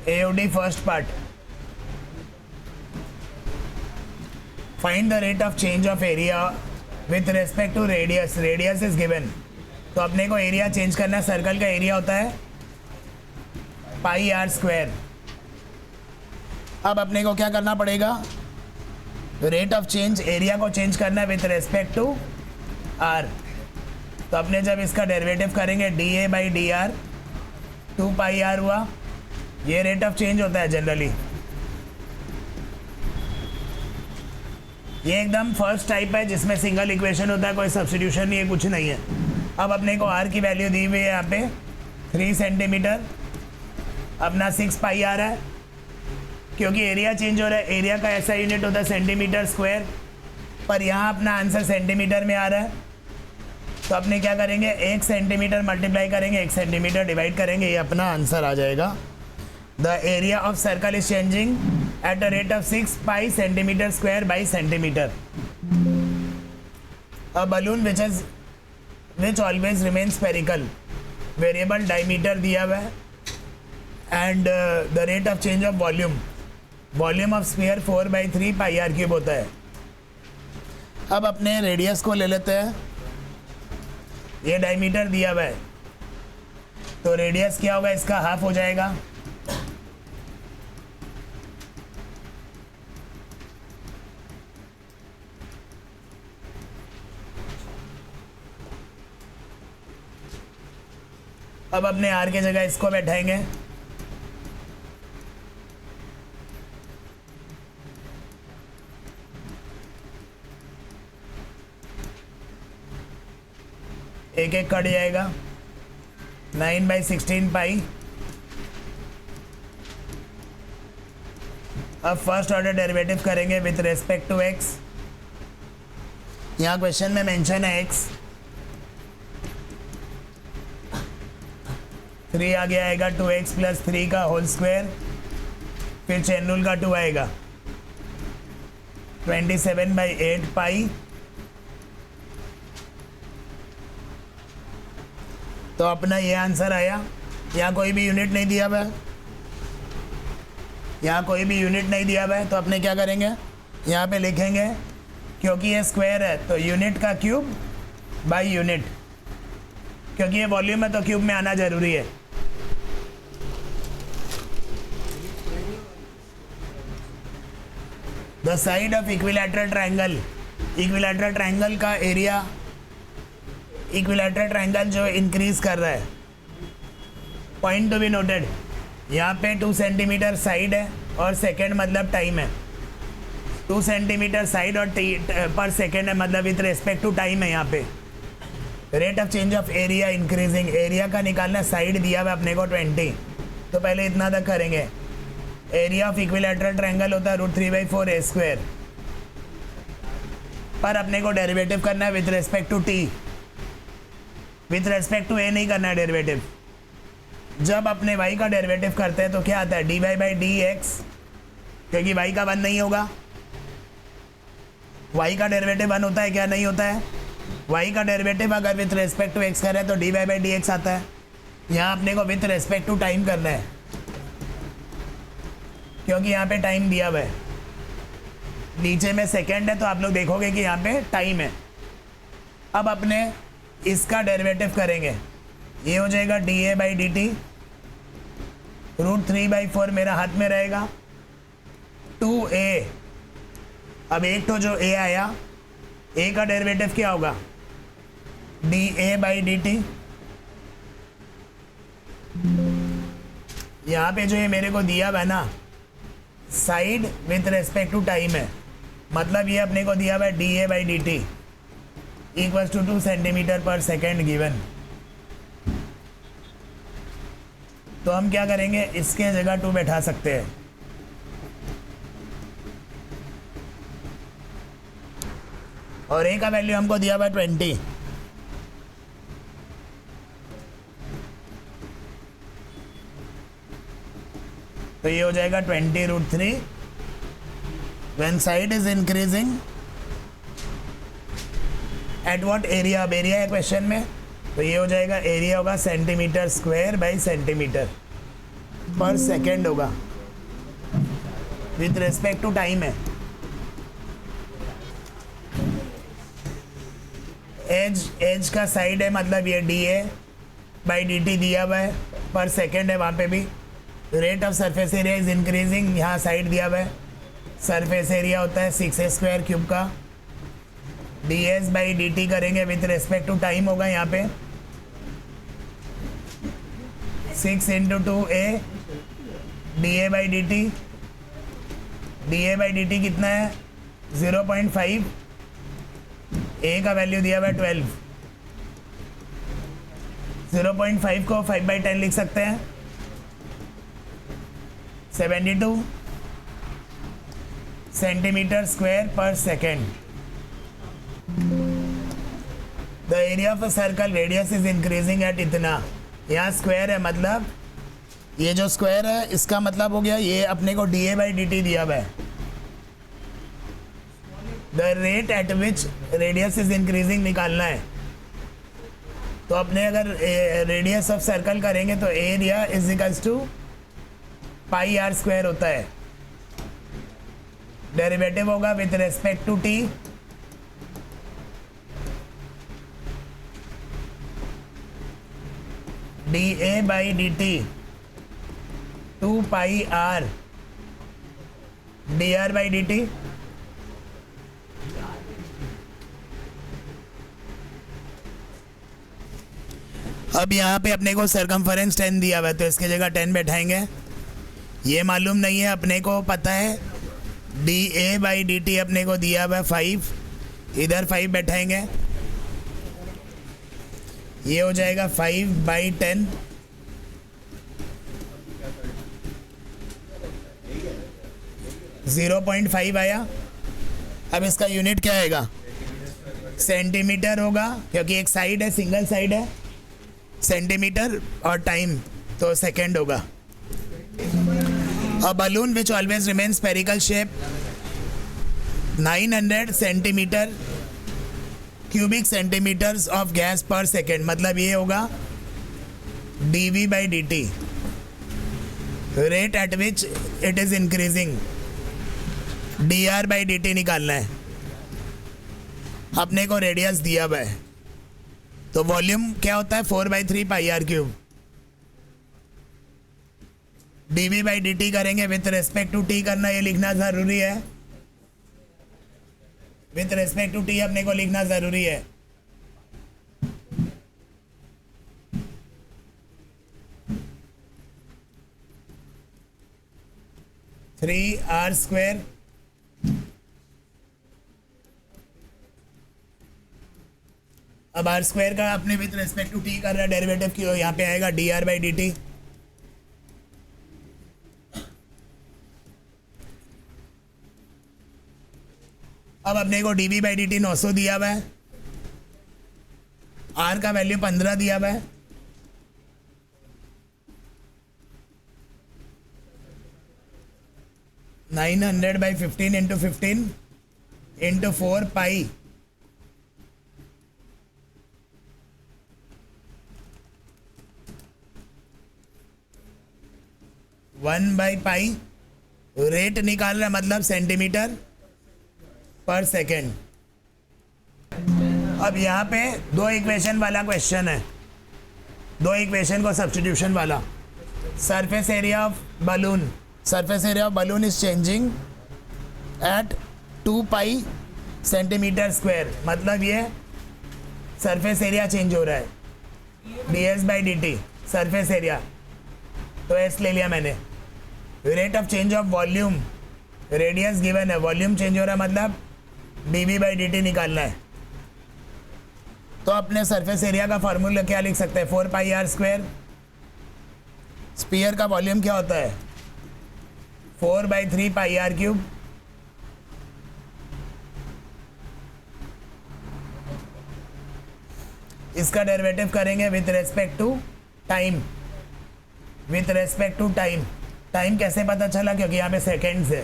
AOD first part, find the rate of change of area with respect to radius, radius is given. तो अपने को area change करना है, circle का area होता है पाई आर स्क्वायर। अब अपने को क्या करना पड़ेगा, रेट ऑफ चेंज, एरिया को चेंज करना है विथ रेस्पेक्ट टू आर। तो अपने जब इसका डेरिवेटिव करेंगे DA by DR 2 pi r हुआ, ये रेट ऑफ चेंज होता है जनरली। ये एकदम फर्स्ट टाइप है जिसमें सिंगल इक्वेशन होता है, कोई सब्स्टिट्यूशन नहीं है, कुछ नहीं है। अब अपने को आर की वैल्यू दी हुई है यहाँ पे 3 सेंटीमीटर, अपना 6 पाई आर है। क्योंकि एरिया चेंज हो रहा है, एरिया का ऐसा यूनिट होता है सेंटीमीटर स्क्वायर, पर यहाँ अपना आंसर सेंटीमीटर में आ रहा है। तो अपने क्या करेंगे, 1 सेंटीमीटर मल्टीप्लाई करेंगे, 1 सेंटीमीटर डिवाइड करेंगे, ये अपना आंसर आ जाएगा। The area of circle is changing at the rate of 6 pi centimetre square by centimetre. A balloon which always remain spherical, variable diameter दिया हुआ है, and the rate of change of volume, volume of sphere 4/3 pi are cube होता है। अब अपने radius को ले लेते हैं, ये डायमीटर दिया हुआ है, तो रेडियस क्या होगा, इसका हाफ हो जाएगा। अब अपने आर की जगह इसको बैठाएंगे, एक एक कट जाएगा, 9/16 पाई। अब फर्स्ट ऑर्डर डेरिवेटिव करेंगे विथ रेस्पेक्ट टू एक्स। यहाँ क्वेश्चन में मेंशन है एक्स, 3 आगे आएगा, 2x + 3 का होल स्क्वायर, फिर चेन रूल का 2 आएगा, 27/8 पाई। तो अपना ये आंसर आया। यहाँ कोई भी यूनिट नहीं दिया हुआ है, यहाँ कोई भी यूनिट नहीं दिया हुआ है, तो अपने क्या करेंगे, यहाँ पे लिखेंगे, क्योंकि ये स्क्वायर है तो यूनिट का क्यूब बाई यूनिट, क्योंकि ये वॉल्यूम है तो क्यूब में आना जरूरी है। The side of equilateral triangle, equilateral triangle का एरिया, इक्विलैटरल ट्रायंगल जो इंक्रीज कर रहा है। पॉइंट टू बी नोटेड, यहाँ पे 2 सेंटीमीटर साइड है और सेकेंड मतलब टाइम है। 2 सेंटीमीटर साइड और पर सेकेंड है, मतलब विथ रेस्पेक्ट टू टाइम है। यहाँ पे rate of change of area increasing, area का निकालना, साइड दिया हुआ अपने को 20, तो पहले इतना तक करेंगे। एरिया ऑफ इक्विलैटरल ट्रायंगल होता है √3/4a², पर अपने को डेरिवेटिव करना है with respect to T, with respect to A नहीं करना है डेरिवेटिव। जब अपने y का डेरिवेटिव करते हैं तो क्या आता है, dy/dx, क्योंकि y का 1 नहीं होगा। y का डेरिवेटिव 1 होता है क्या, नहीं होता है। y का डेरिवेटिव अगर विथ रेस्पेक्ट टू x करें तो dy/dx आता है। यहाँ अपने को विथ रेस्पेक्ट टू टाइम करना है, क्योंकि यहाँ पे टाइम दिया हुआ है, नीचे में सेकेंड है, तो आप लोग देखोगे कि यहाँ पे टाइम है। अब अपने इसका डेरिवेटिव करेंगे, ये हो जाएगा DA/dt, √3/4 मेरा हाथ में रहेगा, 2a। अब एक तो जो a आया, a का डेरिवेटिव क्या होगा, DA/dt। यहाँ पे जो ये मेरे को दिया हुआ है ना, side with respect to time है, मतलब ये अपने को दिया हुआ है DA/dt = 2 सेंटीमीटर पर सेकेंड गिवन। तो हम क्या करेंगे, इसके जगह 2 बैठा सकते हैं। और a का वैल्यू हमको दिया हुआ है 20, तो ये हो जाएगा 20√3 when side is increasing at what area. अब एरिया है क्वेश्चन में, तो ये हो जाएगा, एरिया होगा सेंटीमीटर स्क्वायर बाई सेंटीमीटर। पर सेकेंड होगा, विथ रेस्पेक्ट टू टाइम है। एज का साइड है, मतलब ये dA/dt दिया हुआ है, पर सेकेंड है वहाँ पे भी। Rate of surface area is increasing, यहाँ साइड दिया हुआ है। सरफेस एरिया होता है 6a² क्यूब का। ds/dt करेंगे विथ रेस्पेक्ट टू टाइम होगा यहाँ पे 6 × 2a dA/dt। dA/dt कितना है 0.5, a का वैल्यू दिया हुआ है 12। 0.5 को 5/10 लिख सकते हैं, 72 सेंटीमीटर स्क्वायर पर second. The area of a circle radius is increasing at इतना। यहाँ स्क्वायर है, मतलब ये जो स्क्वायर है इसका मतलब हो गया ये अपने को dA/dt दिया हुआ है। The rate at which radius is increasing निकालना है। तो अपने अगर रेडियस ऑफ सर्कल करेंगे तो area is equals to πr² होता है। डेरिवेटिव होगा with respect to t, dA/dt 2πr dr/dt। अब यहाँ पे अपने को सरकमफरेंस 10 दिया हुआ है, तो इसकी जगह 10 बैठाएंगे। ये मालूम नहीं है, अपने को पता है dA/dt अपने को दिया हुआ है 5, इधर 5 बैठाएंगे, ये हो जाएगा 5/10। .5 आया। अब इसका यूनिट क्या आएगा, सेंटीमीटर होगा, क्योंकि एक साइड है, सिंगल साइड है, सेंटीमीटर और टाइम तो सेकेंड होगा। A balloon which always remain spherical shape 900 centimetre cubic centimetres of gas पर सेकेंड, मतलब ये होगा dV/dt। Rate at which it is increasing, dr/dt निकालना है। अपने को रेडियस दिया हुआ है, तो वॉल्यूम क्या होता है 4/3 πr³। dV/dt करेंगे विथ रेस्पेक्ट टू t करना, ये लिखना ज़रूरी है। विथ रेस्पेक्ट टू t अपने को लिखना ज़रूरी है। (3r²) अब r² का अपने विथ रेस्पेक्ट टू t कर रहा है डेरिवेटिव की, यहाँ पे आएगा dr/dt। अब अपने को dV/dt 900 दिया हुआ है, r का वैल्यू 15 दिया हुआ है। (900/15 × 15 × 4 पाई) (1/π). रेट निकाल रहा मतलब सेंटीमीटर पर सेकेंड। अब यहाँ पे 2 इक्वेशन वाला क्वेश्चन है, 2 इक्वेशन को सब्स्टिट्यूशन वाला। Surface area of balloon, surface area of balloon is changing at 2π centimetre square, मतलब ये सरफेस एरिया चेंज हो रहा है, ds/dt सरफेस एरिया, तो एस ले लिया मैंने। Rate of change of volume, radius given है, वॉल्यूम चेंज हो रहा है, मतलब dV/dt निकालना है। तो अपने सरफेस एरिया का फार्मूला क्या लिख सकते हैं, 4πr²। स्फीयर का वॉल्यूम क्या होता है 4/3 πr³। इसका डेरिवेटिव करेंगे with respect to time, with respect to time. Time कैसे पता चला, क्योंकि यहाँ पे सेकेंड्स है,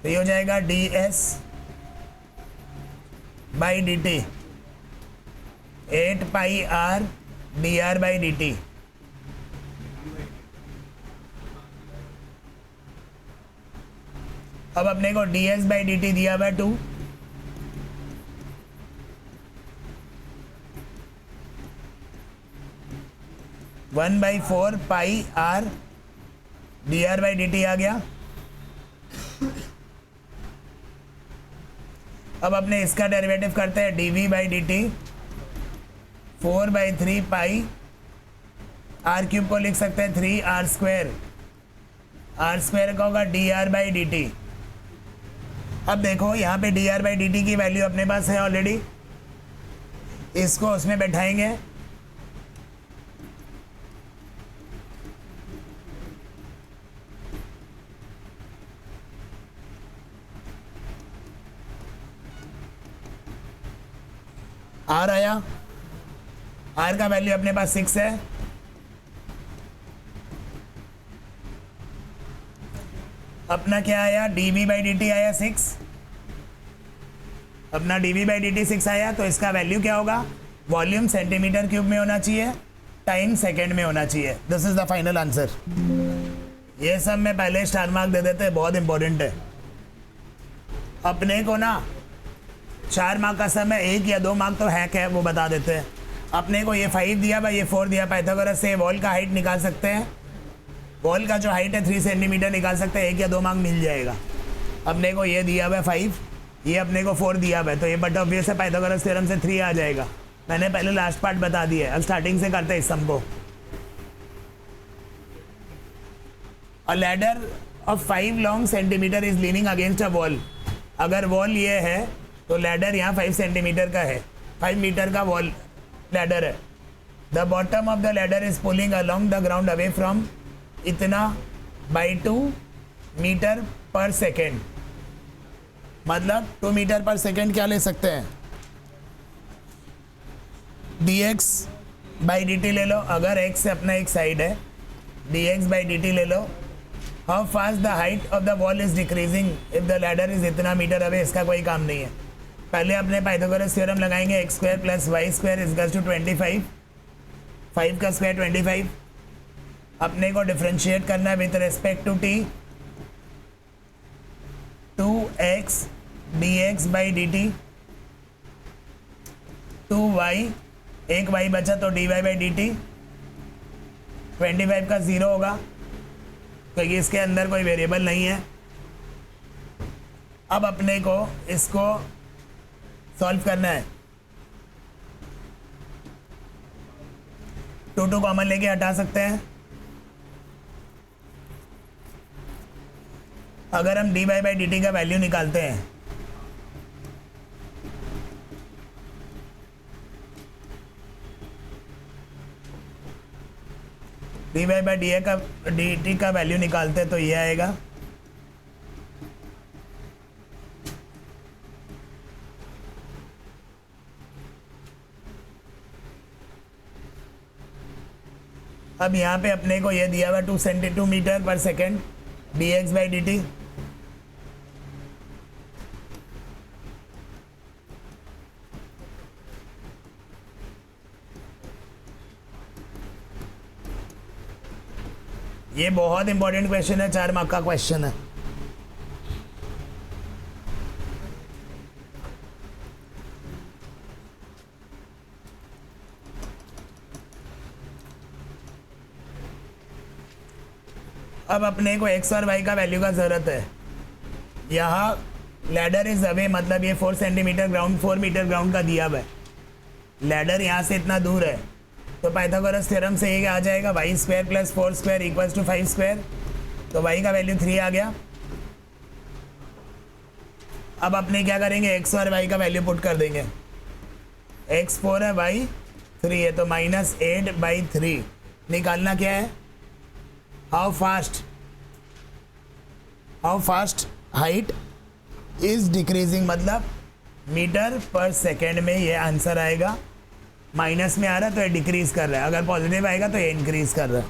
तो ये हो जाएगा ds/dt 8πr dr/dt। अब अपने को ds बाई डी टी दिया हुआ है 2, one by 4 pi r dr by D T आ गया। अब अपने इसका डेरिवेटिव करते हैं dv by D T 4 by 3 pi are cube को लिख सकते हैं 3r स्क्वायर, आर स्क्वायर का होगा dr बाई डी टी। अब देखो यहाँ पे dr बाई डी टी की वैल्यू अपने पास है ऑलरेडी, इसको उसमें बैठाएंगे, आर आया, आर का वैल्यू अपने पास 6 है। अपना क्या आया, dv बाई डी टी आया 6, अपना dv बाई डी टी 6 आया। तो इसका वैल्यू क्या होगा, वॉल्यूम सेंटीमीटर क्यूब में होना चाहिए, टाइम सेकेंड में होना चाहिए। This is the final answer. ये सब में पहले स्टार मार्क दे देते हैं, बहुत इंपॉर्टेंट है। अपने को ना 4 मार्क का समय 1 या 2 मार्क तो हैक है, वो बता देते हैं। अपने को ये 5 दिया भाई, ये 4 दिया। पाइथागोरस से वॉल का हाइट निकाल सकते हैं, वॉल का जो हाइट है 3 सेंटीमीटर निकाल सकते हैं, 1 या 2 मार्क मिल जाएगा। अपने को ये दिया हुआ है 5, ये अपने को 4 दिया हुआ है, तो ये बट ऑब्वियस है पाइथागोरस थ्योरम से 3 आ जाएगा। मैंने पहले लास्ट पार्ट बता दिया है, अब स्टार्टिंग से करते हैं इस सम को। अ ladder of 5 long centimetre is leaning against a wall. अगर वॉल ये है तो लैडर यहाँ 5 सेंटीमीटर का है, 5 मीटर का वॉल लैडर है। The bottom of the ladder is pulling along the ground away from इतना बाई 2 मीटर पर सेकेंड। मतलब 2 मीटर पर सेकेंड क्या ले सकते हैं, dx बाई डी टी ले लो। अगर x से अपना एक साइड है, dx बाई डी टी ले लो। How fast the height of the wall is decreasing if the ladder is इतना मीटर अवे। इसका कोई काम नहीं है। पहले अपने पाइथागोरस थ्योरम लगाएंगे, x square plus Y square equals to 25, 5 का स्क्वायर 25। अपने को डिफ्रेंशिएट करना है with respect to t, 2x dx by D t 2y, एक y बचा तो dy बाई डी टी। 25 का 0 होगा क्योंकि इसके अंदर कोई वेरिएबल नहीं है। अब अपने को इसको सॉल्व करना है। 2 कॉमन लेके हटा सकते हैं। अगर हम dy बाई डी टी का वैल्यू निकालते हैं, dy बाई डी टी का वैल्यू निकालते हैं तो ये आएगा। अब यहाँ पे अपने को ये दिया हुआ 2 मीटर पर second dx by D T. ये बहुत इंपॉर्टेंट क्वेश्चन है, 4 मार्क का क्वेश्चन है। अब अपने को x और y का वैल्यू का ज़रूरत है। यहाँ लैडर इज अवे, मतलब ये 4 सेंटीमीटर ग्राउंड, 4 मीटर ग्राउंड का दिया हुआ है। लैडर यहाँ से इतना दूर है, तो पाइथागोरस थ्योरम से ये आ जाएगा y square plus 4 square equals to 5 square. तो y का वैल्यू 3 आ गया। अब अपने क्या करेंगे, x और y का वैल्यू पुट कर देंगे। x 4 है, y 3 है, तो -8/3 निकालना क्या है, how fast height is decreasing, मतलब मीटर पर सेकेंड में ये आंसर आएगा। माइनस में आ रहा है तो ये डिक्रीज कर रहा है, अगर पॉजिटिव आएगा तो ये इंक्रीज कर रहा है।